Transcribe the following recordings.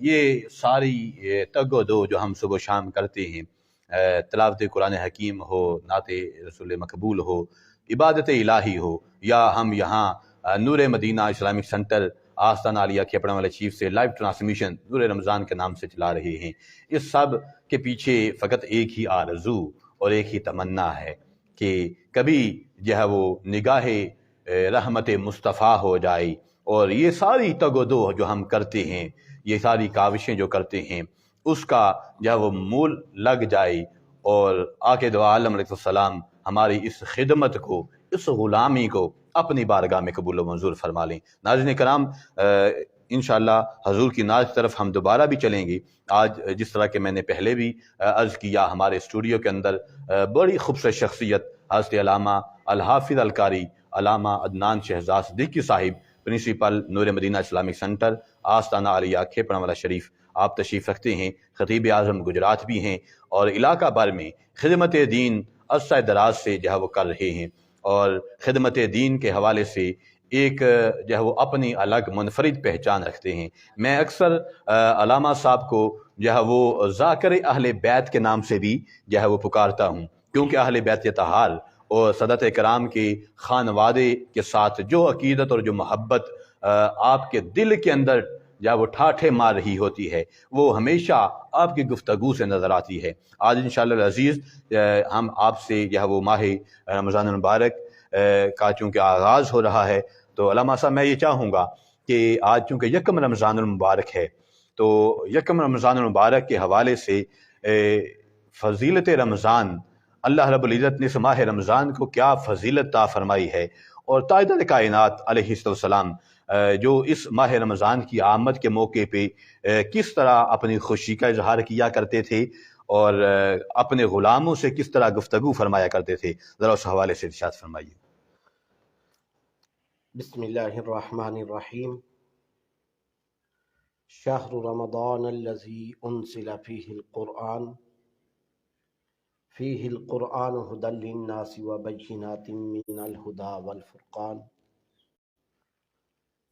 یہ ساری تگ و دو جو ہم صبح و شام کرتے ہیں، تلاوت قرآن حکیم ہو، نعت رسول مقبول ہو، عبادت الہی ہو، یا ہم یہاں نور مدینہ اسلامک سینٹر آستانہ عالیہ کھیپڑا والا چیف سے لائیو ٹرانسمیشن نور رمضان کے نام سے چلا رہے ہیں، اس سب کے پیچھے فقط ایک ہی آرزو اور ایک ہی تمنا ہے کہ کبھی جو ہے وہ نگاہ رحمت مصطفیٰ ہو جائے، اور یہ ساری تگ و دو جو ہم کرتے ہیں، یہ ساری کاوشیں جو کرتے ہیں، اس کا جو ہے وہ مول لگ جائے، اور آقا دو عالم علیہ السلام ہماری اس خدمت کو، اس غلامی کو اپنی بارگاہ میں قبول و منظور فرما لیں۔ ناظرین کرام، انشاءاللہ حضور کی ناز کی طرف ہم دوبارہ بھی چلیں گے۔ آج جس طرح کہ میں نے پہلے بھی عرض کیا، ہمارے اسٹوڈیو کے اندر بڑی خوبصورت شخصیت حضرت علامہ الحافظ القاری علامہ عدنان شہزاد صدیقی صاحب، پرنسپل نور مدینہ اسلامک سینٹر آستانہ عالیہ کھیپڑا والا شریف، آپ تشریف رکھتے ہیں، خطیب اعظم گجرات بھی ہیں، اور علاقہ بھر میں خدمت دین عرصہ دراز سے جو ہے وہ کر رہے ہیں، اور خدمت دین کے حوالے سے ایک جو ہے وہ اپنی الگ منفرد پہچان رکھتے ہیں۔ میں اکثر علامہ صاحب کو جو ہے وہ ذاکر اہل بیت کے نام سے بھی جو ہے وہ پکارتا ہوں، کیونکہ اہل بیت طہار اور سادات کرام کے خانوادے کے ساتھ جو عقیدت اور جو محبت آپ کے دل کے اندر جب وہ ٹھاٹھے مار رہی ہوتی ہے، وہ ہمیشہ آپ کی گفتگو سے نظر آتی ہے۔ آج انشاءاللہ العزیز ہم آپ سے جو ہے وہ ماہ رمضان المبارک کا چونکہ آغاز ہو رہا ہے، تو علامہ صاحب میں یہ چاہوں گا کہ آج چونکہ یکم رمضان المبارک ہے، تو یکم رمضان المبارک کے حوالے سے فضیلت رمضان، اللہ رب العزت نے اس ماہ رمضان کو کیا فضیلت عطا فرمائی ہے، اور تاجدار کائنات علیہ السلام جو اس ماہ رمضان کی آمد کے موقع پہ کس طرح اپنی خوشی کا اظہار کیا کرتے تھے، اور اپنے غلاموں سے کس طرح گفتگو فرمایا کرتے تھے، ذرا اس حوالے سے ارشاد فرمائیے۔ بسم اللہ الرحمن الرحیم۔ شہر رمضان الذی انزل فیہ القرآن فیہ القرآن ھدی للناس وبینات من الھدی والفرقان۔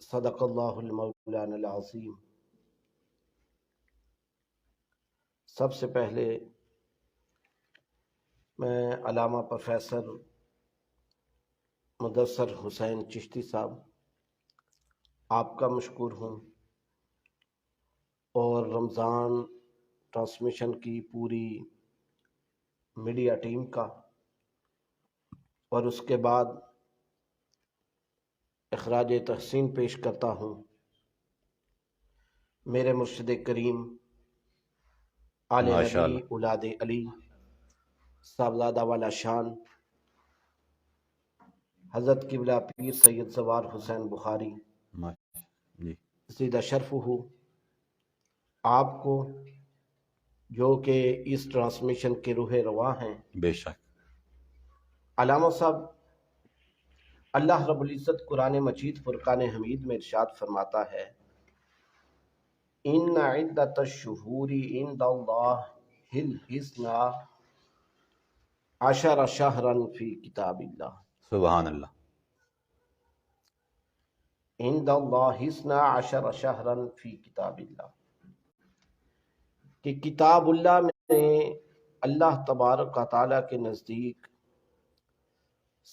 صدق اللہ المولانا العظیم۔ سب سے پہلے میں علامہ پروفیسر مدثر حسین چشتی صاحب آپ کا مشکور ہوں، اور رمضان ٹرانسمیشن کی پوری میڈیا ٹیم کا، اور اس کے بعد اخراج تحسین پیش کرتا ہوں میرے مرشد کریم آل نبی اولاد علی صاحبزادہ والا شان حضرت قبلہ پیر سید زوار حسین بخاری زیدہ شرف ہو، آپ کو جو کہ اس ٹرانسمیشن کے روح رواں ہیں۔ بے شک علامہ صاحب، اللہ رب العزت قرآن مجید فرقان حمید میں ارشاد فرماتا ہے، ان عدۃ الشہور عند اللہ الاثنا عشر شہرا فی کتاب اللہ۔ سبحان اللہ۔ عند اللہ اثنا عشر شہرا فی کتاب اللہ، کہ کتاب اللہ میں اللہ تبارک و تعالیٰ کے نزدیک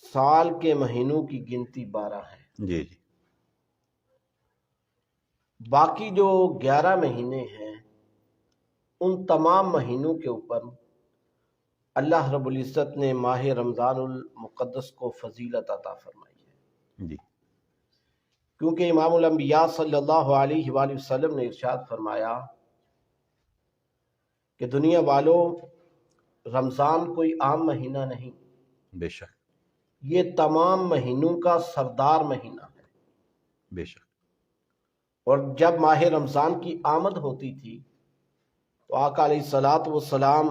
سال کے مہینوں کی گنتی 12 ہے۔ جی جی۔ باقی جو 11 مہینے ہیں، ان تمام مہینوں کے اوپر اللہ رب العزت نے ماہ رمضان المقدس کو فضیلت عطا فرمائی ہے، جی، کیونکہ امام الانبیاء صلی اللہ علیہ وآلہ وسلم نے ارشاد فرمایا کہ دنیا والوں، رمضان کوئی عام مہینہ نہیں، بے شک یہ تمام مہینوں کا سردار مہینہ ہے۔ بے شک۔ اور جب ماہ رمضان کی آمد ہوتی تھی تو آقا علیہ الصلوۃ والسلام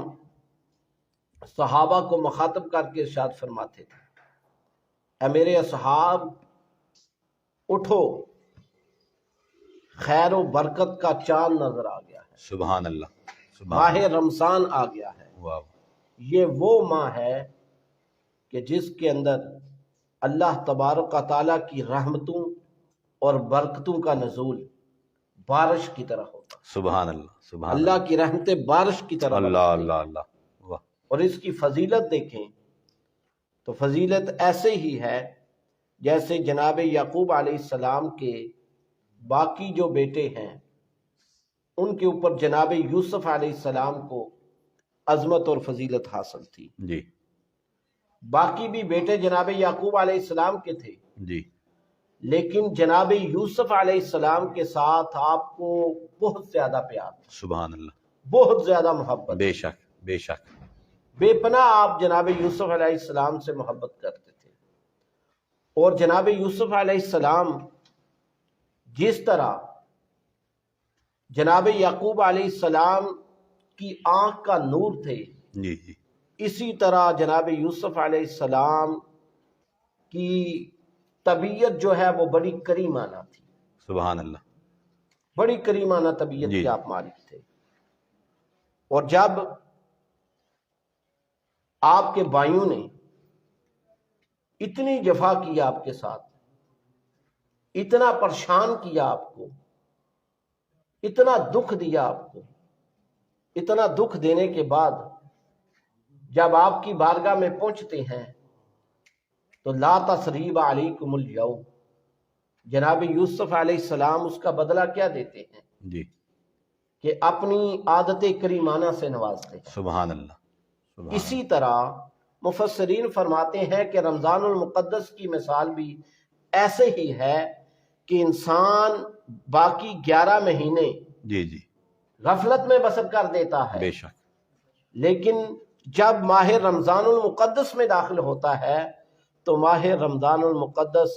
صحابہ کو مخاطب کر کے ارشاد فرماتے تھے، اے میرے اصحاب، اٹھو، خیر و برکت کا چاند نظر آ گیا ہے، سبحان اللہ، ماہ رمضان آ گیا ہے۔ واہ، یہ وہ ماہ ہے کہ جس کے اندر اللہ تبارک و تعالیٰ کی رحمتوں اور برکتوں کا نزول بارش کی طرح ہوتا ہے۔ سبحان اللہ سبحان اللہ کی رحمتیں بارش کی طرح اللہ برستی اللہ اللہ واہ اور اس کی فضیلت دیکھیں تو فضیلت ایسے ہی ہے جیسے جناب یعقوب علیہ السلام کے باقی جو بیٹے ہیں ان کے اوپر جناب یوسف علیہ السلام کو عظمت اور فضیلت حاصل تھی. جی باقی بھی بیٹے جناب یعقوب علیہ السلام کے تھے جی لیکن جناب یوسف علیہ السلام کے ساتھ آپ کو بہت زیادہ پیار تھا، سبحان اللہ بہت زیادہ محبت، بے شک بے شک بے پناہ آپ جناب یوسف علیہ السلام سے محبت کرتے تھے. اور جناب یوسف علیہ السلام جس طرح جناب یعقوب علیہ السلام کی آنکھ کا نور تھے جی جی اسی طرح جناب یوسف علیہ السلام کی طبیعت جو ہے وہ بڑی کریمانہ تھی، سبحان اللہ بڑی کریمانہ طبیعت جی کے آپ مالک تھے. اور جب آپ کے بھائیوں نے اتنی جفا کی آپ کے ساتھ، اتنا پریشان کیا آپ کو، اتنا دکھ دیا آپ کو، اتنا دکھ دینے کے بعد جب آپ کی بارگاہ میں پہنچتے ہیں تو لا تثریب علیکم الیوم، جناب یوسف علیہ السلام اس کا بدلہ کیا دیتے ہیں جی کہ اپنی عادت کریمانہ سے نوازتے ہیں. سبحان اللہ سبحان اسی طرح مفسرین فرماتے ہیں کہ رمضان المقدس کی مثال بھی ایسے ہی ہے کہ انسان باقی 11 مہینے جی جی غفلت میں بسر کر دیتا ہے بے شک لیکن جب ماہ رمضان المقدس میں داخل ہوتا ہے تو ماہ رمضان المقدس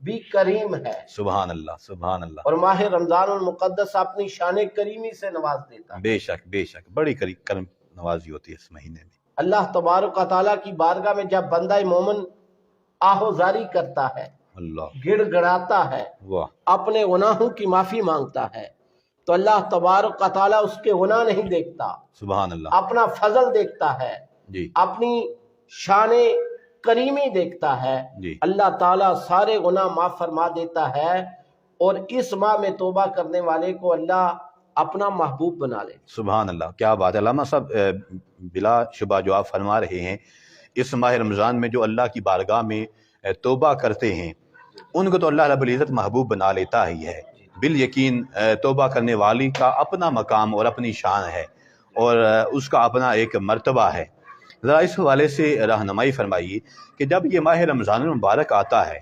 بھی کریم ہے سبحان اللہ سبحان اللہ اور ماہ رمضان المقدس اپنی شان کریمی سے نواز دیتا ہے. بے شک بڑی کرم نوازی ہوتی ہے اس مہینے میں. اللہ تبارک و تعالیٰ کی بارگاہ میں جب بندہ مومن آہوزاری کرتا ہے، اللہ گڑ گڑاتا ہے، واہ اپنے گناہوں کی معافی مانگتا ہے تو اللہ تبارک و تعالیٰ اس کے گناہ نہیں دیکھتا، سبحان اللہ اپنا فضل دیکھتا ہے، جی اپنی شان کریمی دیکھتا ہے. جی اللہ تعالیٰ سارے گناہ معاف فرما دیتا ہے اور اس ماہ میں توبہ کرنے والے کو اللہ اپنا محبوب بنا لے. سبحان اللہ کیا بات ہے علامہ صاحب. بلا شبہ جو آپ فرما رہے ہیں اس ماہ رمضان میں جو اللہ کی بارگاہ میں توبہ کرتے ہیں ان کو تو اللہ رب العزت محبوب بنا لیتا ہی ہے. بالیقین توبہ کرنے والی کا اپنا مقام اور اپنی شان ہے اور اس کا اپنا ایک مرتبہ ہے. ذرا اس حوالے سے رہنمائی فرمائیے کہ جب یہ ماہ رمضان المبارک آتا ہے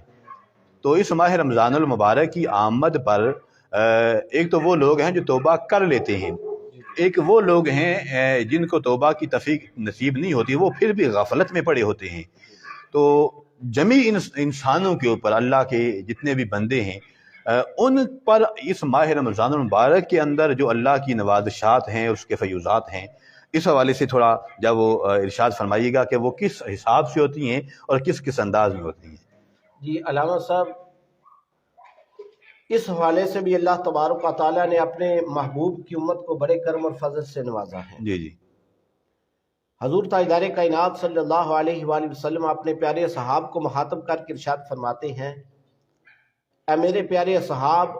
تو اس ماہ رمضان المبارک کی آمد پر ایک تو وہ لوگ ہیں جو توبہ کر لیتے ہیں، ایک وہ لوگ ہیں جن کو توبہ کی توفیق نصیب نہیں ہوتی، وہ پھر بھی غفلت میں پڑے ہوتے ہیں. تو جمیع انسانوں کے اوپر اللہ کے جتنے بھی بندے ہیں ان پر اس ماہ رمضان المبارک کے اندر جو اللہ کی نوازشات ہیں اس کے فیوزات ہیں اس حوالے سے تھوڑا جب وہ ارشاد فرمائیے گا کہ وہ کس حساب سے ہوتی ہیں اور کس کس انداز میں ہوتی ہیں. جی علامہ صاحب اس حوالے سے بھی اللہ تبارک و تعالیٰ نے اپنے محبوب کی امت کو بڑے کرم اور فضل سے نوازا ہے. جی جی حضور تاجدار کائنات صلی اللہ علیہ وآلہ وسلم اپنے پیارے صحاب کو مخاطب کر کے ارشاد فرماتے ہیں اے میرے پیارے صحاب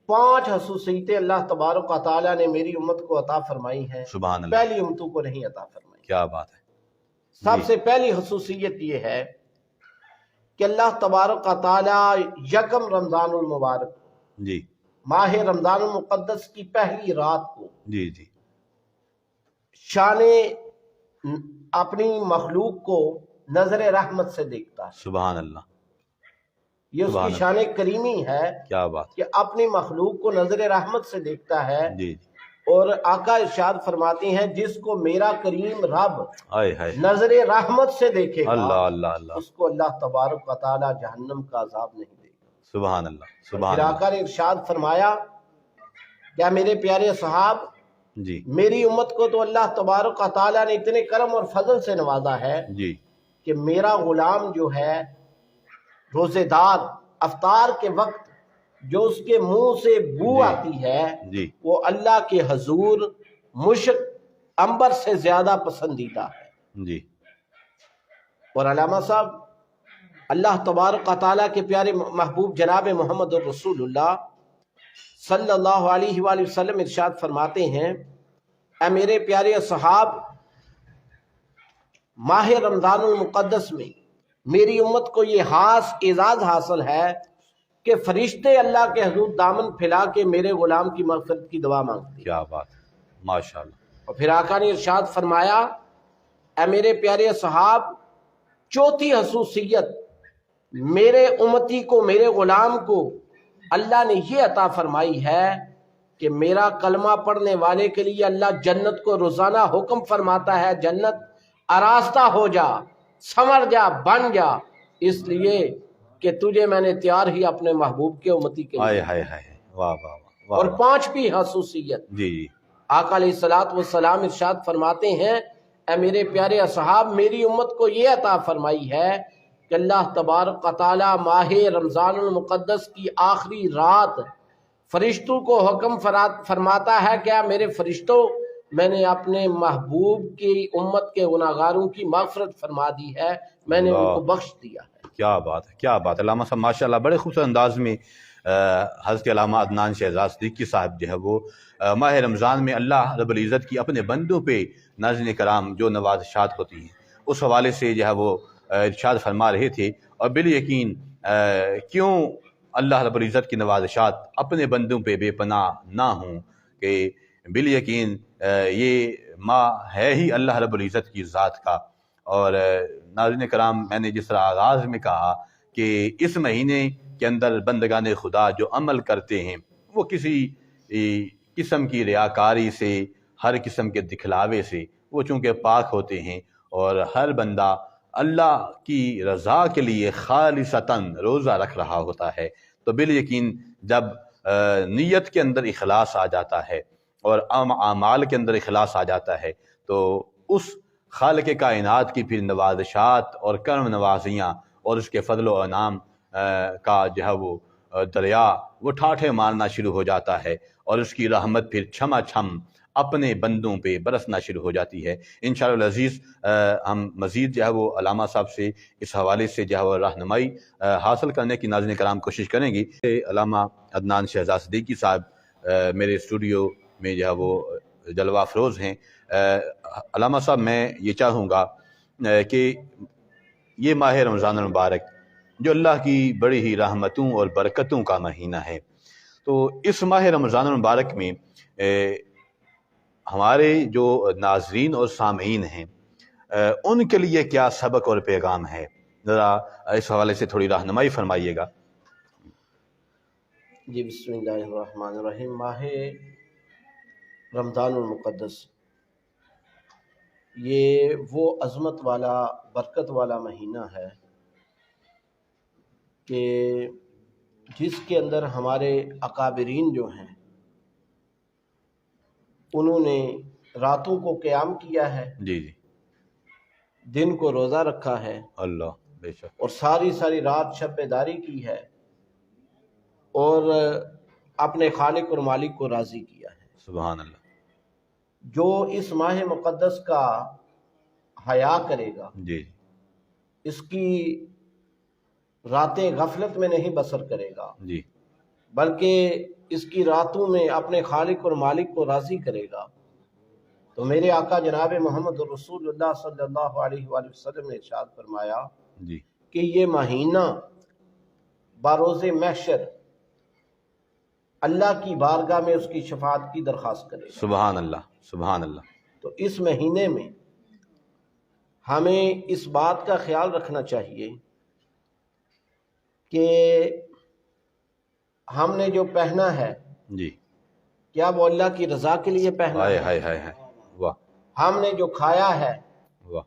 5 خصوصیتیں اللہ تبارک و تعالیٰ نے میری امت کو عطا فرمائی ہیں، سبحان اللہ پہلی امتوں کو نہیں عطا فرمائی. کیا بات ہے. سب سے پہلی خصوصیت یہ ہے کہ اللہ تبارک و تعالیٰ یکم رمضان المبارک جی ماہ رمضان المقدس کی پہلی رات کو جی جی شان اپنی مخلوق کو نظر رحمت سے دیکھتا ہے. سبحان اللہ یہ اس سبحان کی شان کریمی ہے کیا بات کہ اپنی مخلوق کو نظر رحمت سے دیکھتا ہے. جی اور آقا ارشاد فرماتے ہیں جس کو میرا کریم رب ہائے ہائے نظر رحمت سے دیکھے گا اللہ اللہ اللہ اس کو اللہ تبارک و تعالیٰ جہنم کا عذاب نہیں دے گا. سبحان اللہ پھر سبحان اللہ آقا نے ارشاد فرمایا کیا میرے پیارے صحاب جی میری امت کو تو اللہ تبارک و تعالیٰ نے اتنے کرم اور فضل سے نوازا ہے جی کہ میرا غلام جو ہے روزے دار افطار کے وقت جو اس کے منہ سے بو جی آتی ہے جی وہ اللہ کے حضور مشک عنبر سے زیادہ پسندیدہ ہے. جی اور علامہ صاحب اللہ تبارک و تعالیٰ کے پیارے محبوب جناب محمد الرسول اللہ सल्लल्लाहु अलैहि वसल्लम इरशाद फरमाते हैं, ऐ मेरे प्यारे असहाब, माह रमज़ानुल मुक़द्दस में मेरी उम्मत को ये एजाज़ हासिल है कि फरिश्ते अल्लाह के हुजूर दामन फैला के मेरे गुलाम की मग़फ़िरत की दुआ मांगते हैं। क्या बात, माशाअल्लाह। और फिर आका ने इरशाद फरमाया, ऐ मेरे प्यारे असहाब, चौथी खसूसियत मेरे उम्मती को, मेरे गुलाम को अल्लाह ने ये अता फरमाई है कि मेरा कलमा पढ़ने वाले के लिए अल्लाह जन्नत को रोजाना हुक्म फरमाता है, जन्नत आरास्ता हो जा, संवर जा, बन जा, इसलिए कि तुझे मैंने तैयार ही अपने महबूब के उम्मती के लिए। हाय वाह वाह वाह। और पांचवी खसूसियत, जी, आका अलैहिस्सलातु वस्सलाम इरशाद फरमाते हैं, ऐ मेरे प्यारे असहाब, मेरी उम्मत को ये अता फरमाई है कि अल्लाह तबारक व तआला माह रमज़ानुल मुक़द्दस की आखिरी रात फरिश्तों को हुक्म फरमाता है, क्या मेरे फरिश्तों, मैंने अपने महबूब की उम्मत के गुनाहगारों की मग़फ़िरत फरमा दी है, मैंने उनको बख्श दिया है। क्या बात है, क्या बात है। अल्लामा साहब माशाल्लाह बड़े खूबसूरत अंदाज में हज़रत अल्लामा अदनान शहज़ाद सिद्दीकी साहब जो है वो माह रमज़ान में अल्लाह रब्बुल इज़्ज़त की अपने बंदों पे नाज़रीन कराम जो नवाज़िशात होती हैं उस हवाले से जो है वो इरशाद फरमा रहे थे। और बिल यकीन क्यों अल्लाह रब्बुल इज़्ज़त की नवाज़िशात अपने बंदों पे बेपनाह ना हों, कि बिल यकीन ये माह है ही अल्लाह रब्बुल इज़्ज़त की ज़ात का। और नाज़रीन कराम, मैंने जिस तरह आगाज़ में कहा कि इस महीने के अंदर बंदगाने खुदा जो अमल करते हैं वो किसी किस्म की रियाकारी से, हर किस्म के दिखलावे से वो चूँकि पाक होते हैं, और हर बंदा अल्लाह की रज़ा के लिए खालिसतन रोज़ा रख रहा होता है, तो बिल यकीन जब नीयत के अंदर इखलास आ जाता है और आमाल के अंदर इखलास आ जाता है, तो उस खालिक़ कायनात की फिर नवाज़िशात और कर्म नवाजियाँ और उसके फ़ज़ल व इनाम का जो है वो दरिया वो ठाठे मारना शुरू हो जाता है, और उसकी रहमत फिर छमा छम अपने बंदों पे बरसना शुरू हो जाती है। इंशाअल्लाह अज़ीज़ हम मज़ीद जो है वो अल्लामा साहब से इस हवाले से जो है वो रहनुमाई हासिल करने की नाज़रीन कराम कोशिश करेंगी। अल्लामा अदनान शहज़ाद सिद्दीकी साहब मेरे स्टूडियो में जो है वो जलवा अफरोज़ हैं। अल्लामा साहब, मैं ये चाहूँगा कि ये माह रमज़ान मुबारक जो अल्लाह की बड़ी ही रहमतों और बरकतों का महीना है, तो इस माह रमज़ान मुबारक में हमारे जो नाज़रीन और सामीन हैं उनके लिए क्या सबक और पैगाम है, ज़रा इस हवाले से थोड़ी रहनुमाई फरमाइएगा। जी, बिस्मिल्लाहिर्रहमानिर्रहीम। माह रमज़ानुल मुक़द्दस ये वो अज़मत वाला, बरकत वाला महीना है कि जिसके अंदर हमारे अकाबिरीन जो हैं उन्होंने रातों को क़याम किया है, जी जी, दिन को रोज़ा रखा है, अल्लाह बेशक, और सारी सारी रात शब-ए-दारी की है और अपने खालिक और मालिक को राज़ी किया है। सुभान अल्लाह। जो इस माह मुक़द्दस का हया करेगा, जी इसकी रातें गफलत में नहीं बसर करेगा, जी, बल्कि इसकी रातों में अपने खालिक और मालिक को राज़ी करेगा, तो मेरे आका जनाब मोहम्मद रसूलुल्लाह सल्लल्लाहु अलैहि वसल्लम ने इरशाद फरमाया जी, कि ये महीना बारोज़े महशर अल्लाह की बारगाह में उसकी शफाअत की दरख्वास्त करेगा। सुभान अल्लाह, सुभान अल्लाह। तो इस महीने में हमें इस बात का ख्याल रखना चाहिए कि हमने जो पहना है जी, क्या वो अल्लाह की रज़ा के लिए पहना हाय है? हाय हाय हाय, वाह हमने जो खाया है वाह,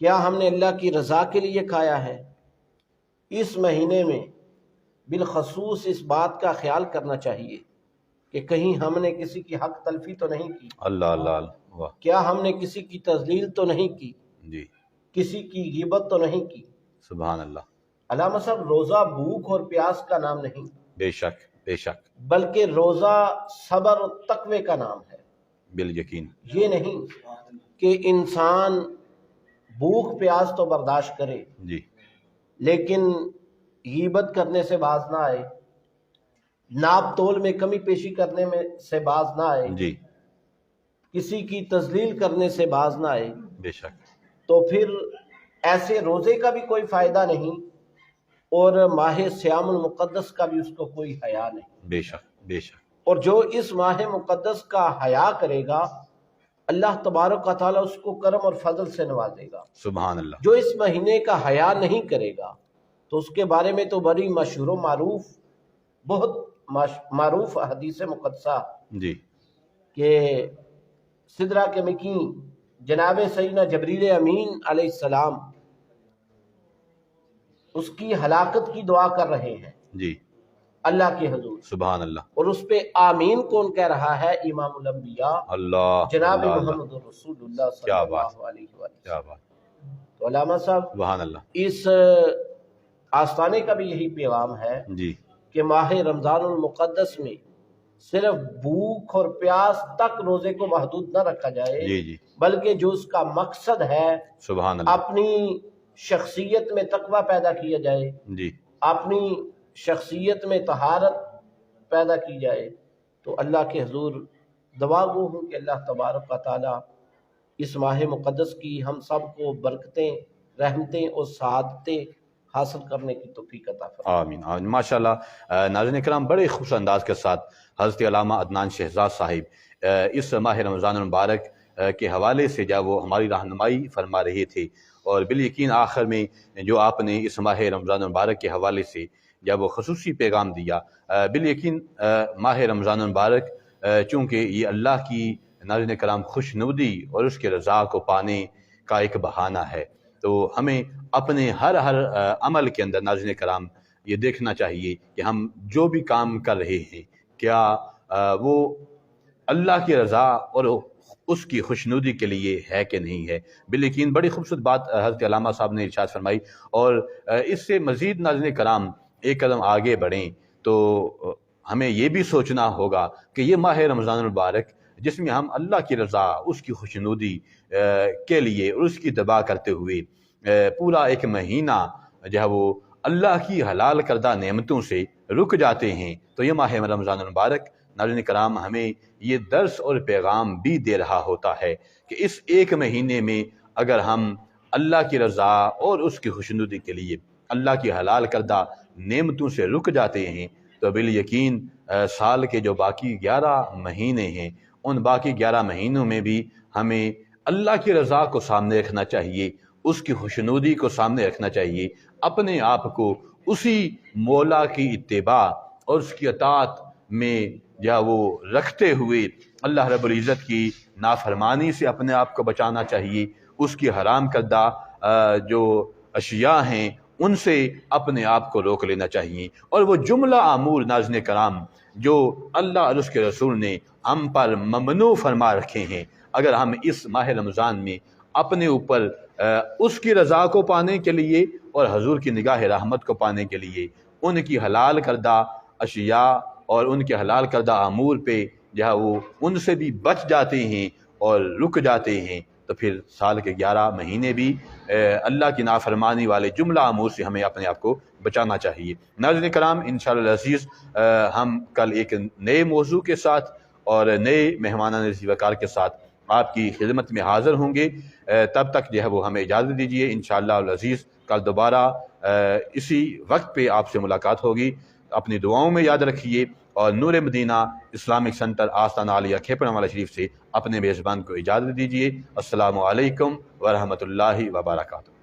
क्या हमने अल्लाह की रज़ा के लिए खाया है? इस महीने में बिलखसूस इस बात का ख्याल करना चाहिए कि कहीं हमने किसी की हक तलफी तो नहीं की, अल्लाह अल्लाह, वाह, क्या हमने किसी की तज़लील तो नहीं की, जी, किसी की गिबत तो नहीं की। सुभान अल्लाह, अल्लामा साहब, रोज़ा भूख और प्यास का नाम नहीं, बेशक बेशक, बल्कि रोज़ा सब्र और तकवे का नाम है। बिल यकीन, ये नहीं कि इंसान भूख प्यास तो बर्दाश्त करे जी, लेकिन गीबत करने से बाज ना आए, नाप तोल में कमी पेशी करने में से बाज ना आए, जी किसी की तजलील करने से बाज ना आए, बेशक तो फिर ऐसे रोजे का भी कोई फायदा नहीं और माह सियामुल मुक़द्दस का भी उसको कोई हया नहीं। बेशक बेशक और जो इस माह मुक़द्दस का हया करेगा अल्लाह तबारक व तआला उसको करम और फजल से नवाजेगा। सुभान अल्लाह। जो इस महीने का हया नहीं करेगा तो उसके बारे में तो बड़ी मशहूर मारूफ, बहुत मारूफ हदीस मुक़द्दसा जी कि सिदरा के मकी जनाब सैयदना जबरील अमीन अलैहिस्सलाम उसकी हलाकत की दुआ कर रहे हैं जी अल्लाह के हुजूर, सुभान अल्लाह। और उस पे आमीन कौन कह रहा है? इमामुल अंबिया अल्लाह जनाब अल्लाह, मोहम्मद रसूलुल्लाह क्या बात, सल्लल्लाहु अलैहि वसल्लम। क्या बात, तो अल्लामा साहब सुभान अल्लाह। इस आस्थाने का भी यही पैगाम है जी कि माह रमजानुल मुक़द्दस में सिर्फ भूख और प्यास तक रोजे को महदूद न रखा जाए, जी जी बल्कि जो उसका मकसद है सुभान अल्लाह। अपनी शख्सियत में तकवा पैदा किया जाए, जी अपनी शख्सियत में तहारत पैदा की जाए। तो अल्लाह के हुजूर दुआ गो हूँ कि अल्लाह तबारक व तआला इस माह मुक़द्दस की हम सब को बरकतें, रहमतें और सआदतें हासिल करने की तौफीक अता फरमाए। आमीन आमीन माशाल्लाह। नाज़रीन किराम, बड़े खूबसूरत अंदाज के साथ हज़रत अल्लामा अदनान शहज़ाद साहिब इस माह रमज़ान मुबारक के हवाले से जब वो हमारी रहनुमाई फरमा रहे थे, और बिल यकीन आखिर में जो आपने इस माह रमज़ान मुबारक के हवाले से जब वो खसूसी पैगाम दिया, बिल यकीन माह रमज़ान मुबारक चूँकि ये अल्लाह की नाज़रीन कराम खुशनुदी और उसके रज़ा को पाने का एक बहाना है, तो हमें अपने हर अमल के अंदर नाज़रीन कराम ये देखना चाहिए कि हम जो भी काम कर रहे हैं क्या वो अल्लाह की रज़ा और उसकी खुशनुदी के लिए है कि नहीं है। बिल्कुल बड़ी खूबसूरत बात हज़रत अल्लामा साहब ने इरशाद फरमाई, और इससे मज़ीद नाज़रीन कराम एक कदम आगे बढ़ें तो हमें ये भी सोचना होगा कि ये माह रमज़ान मुबारक जिसमें हम अल्लाह की रज़ा, उसकी खुशनुदी के लिए और उसकी दबा करते हुए पूरा एक महीना जो है वो अल्लाह की हलाल करदा नेमतों से रुक जाते हैं, तो ये माह रमज़ान मुबारक नाज़रीन कराम हमें ये दर्स और पैगाम भी दे रहा होता है कि इस एक महीने में अगर हम अल्लाह की रज़ा और उसकी खुशनुदी के लिए अल्लाह की हलाल करदा नेमतों से रुक जाते हैं, तो बिल यकीन साल के जो बाकी 11 महीने हैं उन बाकी 11 महीनों में भी हमें अल्लाह की रज़ा को सामने रखना चाहिए, उसकी खुशनुदी को सामने रखना चाहिए, अपने आप को उसी मौला की इत्तिबा और उसकी अताअत में या वो रखते हुए अल्लाह रब्बुल इज़्ज़त की नाफरमानी से अपने आप को बचाना चाहिए, उसकी हराम करदा जो अशिया हैं उनसे अपने आप को रोक लेना चाहिए। और वो जुमला आमूर नाज़रीन कराम जो अल्लाह और उसके रसूल ने हम पर ममनू फरमा रखे हैं, अगर हम इस माह रमज़ान में अपने ऊपर उसकी रज़ा को पाने के लिए और हजूर की निगाह रहमत को पाने के लिए उनकी हलाल करदा अशिया और उनके हलाल करदा अमूर पे जहाँ वो उनसे भी बच जाते हैं और रुक जाते हैं, तो फिर साल के 11 महीने भी अल्लाह की नाफरमानी वाले जुमला अमूर से हमें अपने आप को बचाना चाहिए। नाज़रीन कराम, इंशाअल्लाह अज़ीज़ हम कल एक नए मौजू के साथ और नए मेहमानान ज़ीवकार के साथ आपकी खिदमत में हाज़िर होंगे। तब तक जो है वो हमें इजाज़त दीजिए। इंशाअल्लाह अज़ीज़ कल दोबारा इसी वक्त पे आपसे मुलाकात होगी। अपनी दुआओं में याद रखिए, और नूर मदीना इस्लामिक सेंटर आस्ताना आलिया खेपड़ावाला शरीफ से अपने मेज़बान को इजाज़त दीजिए। अस्सलामु अलैकुम व रहमतुल्लाहि व बरकातुहू।